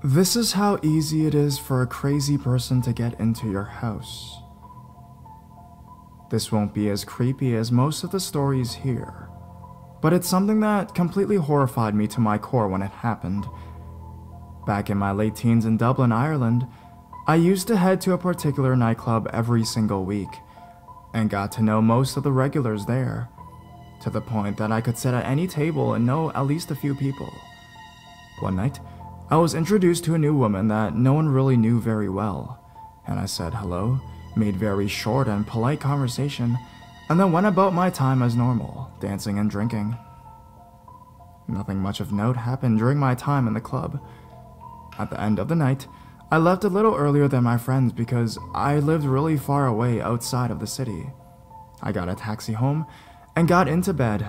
This is how easy it is for a crazy person to get into your house. This won't be as creepy as most of the stories here, but it's something that completely horrified me to my core when it happened. Back in my late teens in Dublin, Ireland, I used to head to a particular nightclub every single week, and got to know most of the regulars there, to the point that I could sit at any table and know at least a few people. One night, I was introduced to a new woman that no one really knew very well, and I said hello, made very short and polite conversation, and then went about my time as normal, dancing and drinking. Nothing much of note happened during my time in the club. At the end of the night, I left a little earlier than my friends because I lived really far away outside of the city. I got a taxi home and got into bed,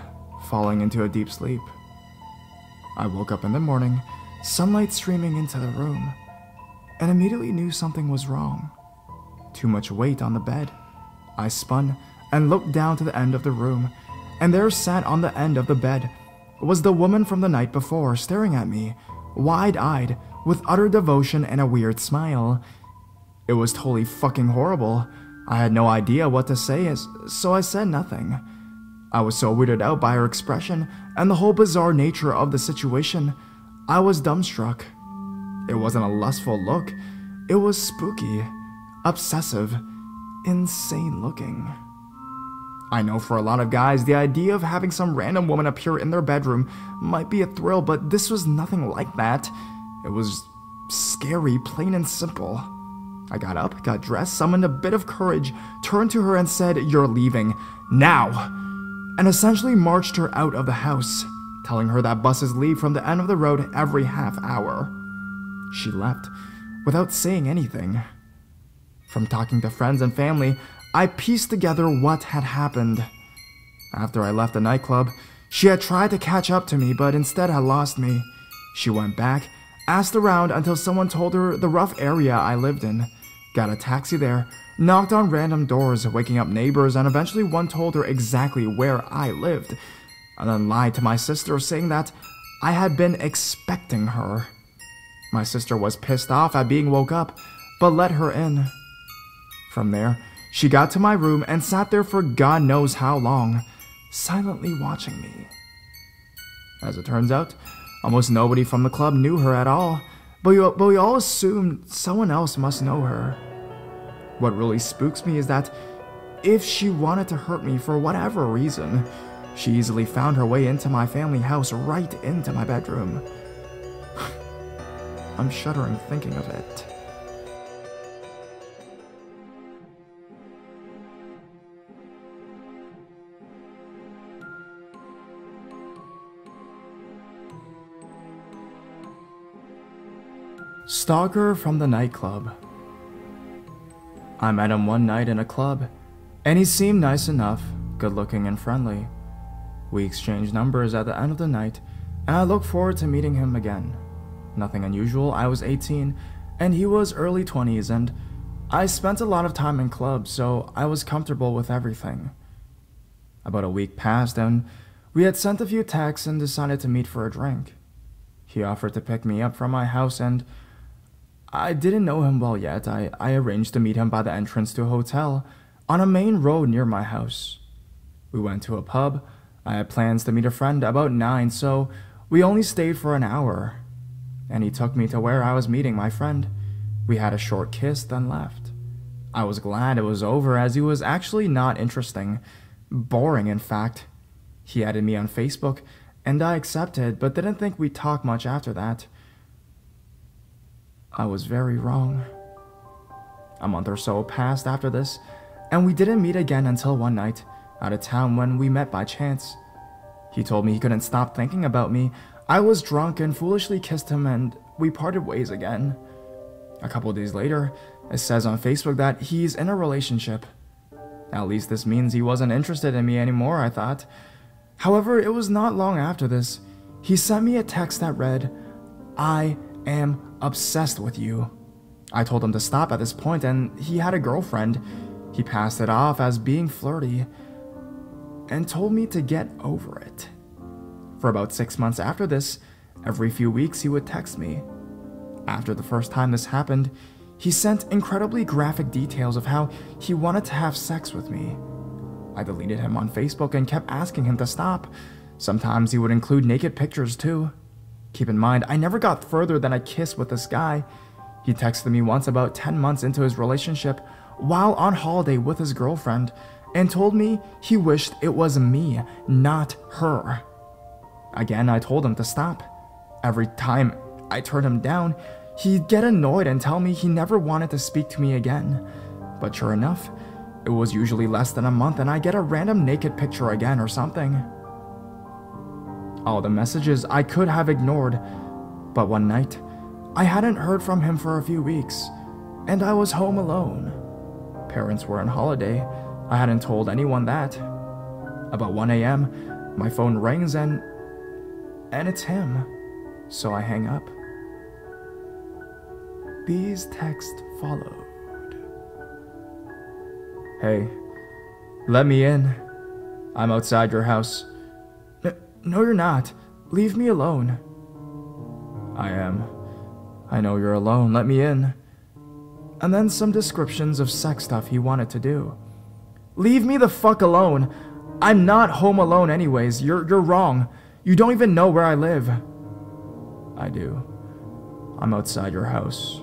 falling into a deep sleep. I woke up in the morning, sunlight streaming into the room, and immediately knew something was wrong. Too much weight on the bed. I spun and looked down to the end of the room, and there sat on the end of the bed was the woman from the night before, staring at me, wide-eyed, with utter devotion and a weird smile. It was totally fucking horrible. I had no idea what to say, so I said nothing. I was so weirded out by her expression and the whole bizarre nature of the situation, I was dumbstruck. It wasn't a lustful look, it was spooky, obsessive, insane looking. I know for a lot of guys, the idea of having some random woman appear in their bedroom might be a thrill, but this was nothing like that. It was scary, plain and simple. I got up, got dressed, summoned a bit of courage, turned to her and said, "You're leaving, now!" and essentially marched her out of the house, telling her that buses leave from the end of the road every half hour. She left, without saying anything. From talking to friends and family, I pieced together what had happened. After I left the nightclub, she had tried to catch up to me, but instead had lost me. She went back, asked around until someone told her the rough area I lived in, got a taxi there, knocked on random doors, waking up neighbors, and eventually one told her exactly where I lived, and then lied to my sister, saying that I had been expecting her. My sister was pissed off at being woke up, but let her in. From there, she got to my room and sat there for God knows how long, silently watching me. As it turns out, almost nobody from the club knew her at all, but we all assumed someone else must know her. What really spooks me is that if she wanted to hurt me for whatever reason, she easily found her way into my family house, right into my bedroom. I'm shuddering thinking of it. Stalker from the nightclub. I met him one night in a club, and he seemed nice enough, good looking and friendly. We exchanged numbers at the end of the night, and I look forward to meeting him again. Nothing unusual. I was 18, and he was early 20s, and I spent a lot of time in clubs, so I was comfortable with everything. About a week passed, and we had sent a few texts and decided to meet for a drink. He offered to pick me up from my house, and I didn't know him well yet. I arranged to meet him by the entrance to a hotel on a main road near my house. We went to a pub. I had plans to meet a friend about 9, so we only stayed for an hour. And he took me to where I was meeting my friend. We had a short kiss, then left. I was glad it was over, as he was actually not interesting. Boring, in fact. He added me on Facebook, and I accepted, but didn't think we'd talk much after that. I was very wrong. A month or so passed after this, and we didn't meet again until one night, out of town, when we met by chance. He told me he couldn't stop thinking about me. I was drunk and foolishly kissed him, and we parted ways again. A couple days later, it says on Facebook that he's in a relationship. At least this means he wasn't interested in me anymore, I thought. However, it was not long after this. He sent me a text that read, "I am obsessed with you." I told him to stop at this point, and he had a girlfriend. He passed it off as being flirty and told me to get over it. For about 6 months after this, every few weeks he would text me. After the first time this happened, he sent incredibly graphic details of how he wanted to have sex with me. I deleted him on Facebook and kept asking him to stop. Sometimes he would include naked pictures too. Keep in mind, I never got further than a kiss with this guy. He texted me once about 10 months into his relationship while on holiday with his girlfriend and told me he wished it was me, not her. Again, I told him to stop. Every time I turned him down, he'd get annoyed and tell me he never wanted to speak to me again. But sure enough, it was usually less than a month and I get a random naked picture again or something. All the messages I could have ignored, but one night, I hadn't heard from him for a few weeks, and I was home alone. Parents were on holiday. I hadn't told anyone that. About 1 a.m., my phone rings and it's him, so I hang up. These texts followed. Hey, let me in. I'm outside your house. No, you're not. Leave me alone. I am. I know you're alone. Let me in. And then some descriptions of sex stuff he wanted to do. Leave me the fuck alone. I'm not home alone anyways. You're wrong. You don't even know where I live. I do. I'm outside your house.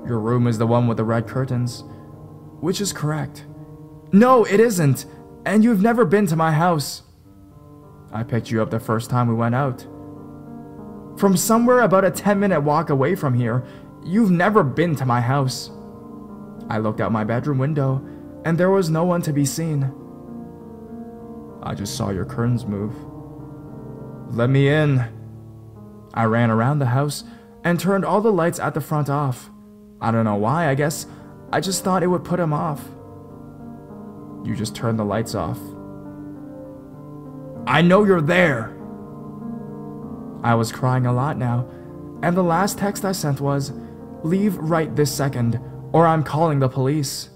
Your room is the one with the red curtains. Which is correct. No, it isn't. And you've never been to my house. I picked you up the first time we went out. From somewhere about a 10-minute walk away from here, you've never been to my house. I looked out my bedroom window, and there was no one to be seen. I just saw your curtains move. Let me in. I ran around the house and turned all the lights at the front off. I don't know why, I guess I just thought it would put him off. You just turned the lights off. I know you're there. I was crying a lot now, and the last text I sent was, leave right this second, or I'm calling the police.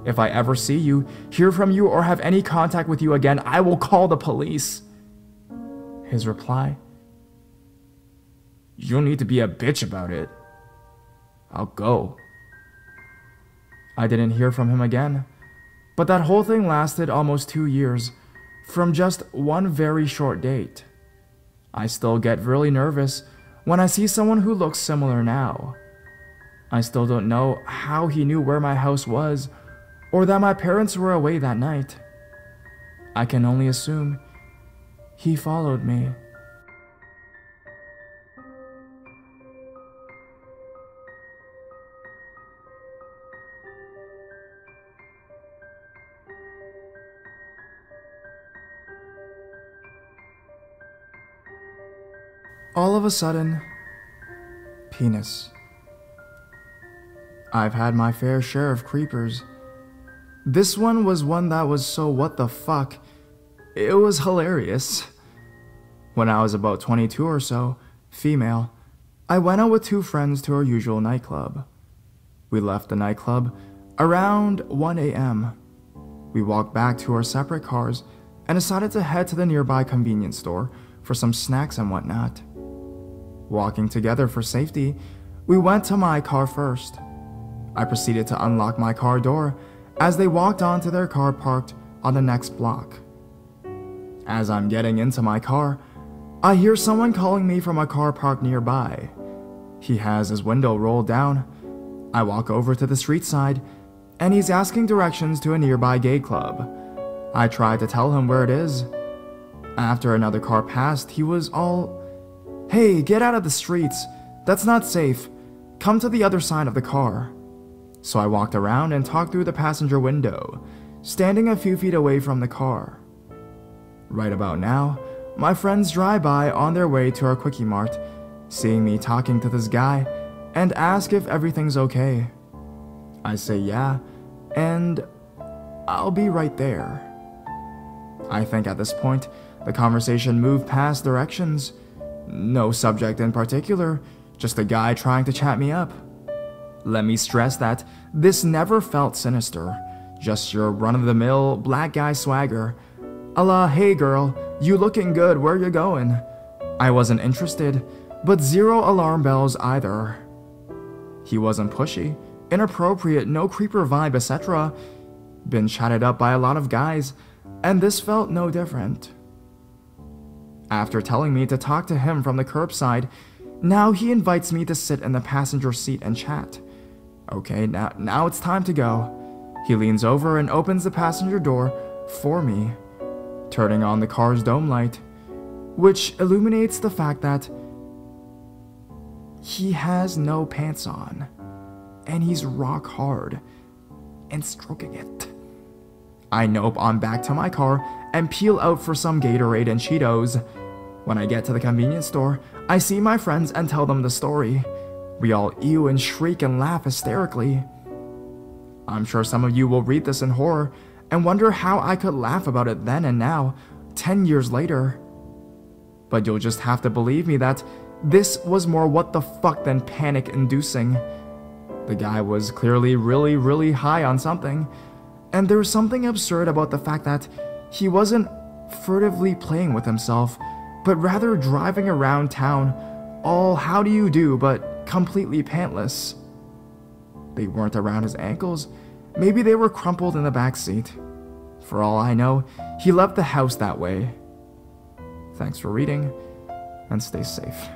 If I ever see you, hear from you, or have any contact with you again, I will call the police. His reply, you don't need to be a bitch about it. I'll go. I didn't hear from him again, but that whole thing lasted almost 2 years, from just one very short date. I still get really nervous when I see someone who looks similar now. I still don't know how he knew where my house was, or that my parents were away that night. I can only assume he followed me. All of a sudden, penis. I've had my fair share of creepers. This one was one that was so what the fuck. It was hilarious. When I was about 22 or so, female, I went out with 2 friends to our usual nightclub. We left the nightclub around 1 a.m. We walked back to our separate cars and decided to head to the nearby convenience store for some snacks and whatnot. Walking together for safety, we went to my car first. I proceeded to unlock my car door as they walked onto their car parked on the next block. As I'm getting into my car, I hear someone calling me from a car parked nearby. He has his window rolled down. I walk over to the street side, and he's asking directions to a nearby gay club. I tried to tell him where it is. After another car passed, he was all, "Hey, get out of the streets. That's not safe. Come to the other side of the car." So I walked around and talked through the passenger window, standing a few feet away from the car. Right about now, my friends drive by on their way to our Quickie Mart, seeing me talking to this guy, and ask if everything's okay. I say yeah, and I'll be right there. I think at this point, the conversation moved past directions. No subject in particular, just a guy trying to chat me up. Let me stress that this never felt sinister, just your run-of-the-mill black guy swagger. A la, "Hey girl, you looking good, where you going?" I wasn't interested, but zero alarm bells either. He wasn't pushy, inappropriate, no creeper vibe, etc. Been chatted up by a lot of guys, and this felt no different. After telling me to talk to him from the curbside, now he invites me to sit in the passenger seat and chat. Okay, now it's time to go. He leans over and opens the passenger door for me, turning on the car's dome light, which illuminates the fact that he has no pants on, and he's rock hard and stroking it. I nope on back to my car and peel out for some Gatorade and Cheetos. When I get to the convenience store, I see my friends and tell them the story. We all ew and shriek and laugh hysterically. I'm sure some of you will read this in horror and wonder how I could laugh about it then and now, 10 years later. But you'll just have to believe me that this was more what the fuck than panic-inducing. The guy was clearly really high on something, and there's something absurd about the fact that he wasn't furtively playing with himself, but rather driving around town, all how do you do, but completely pantless. They weren't around his ankles, maybe they were crumpled in the back seat. For all I know, he left the house that way. Thanks for reading, and stay safe.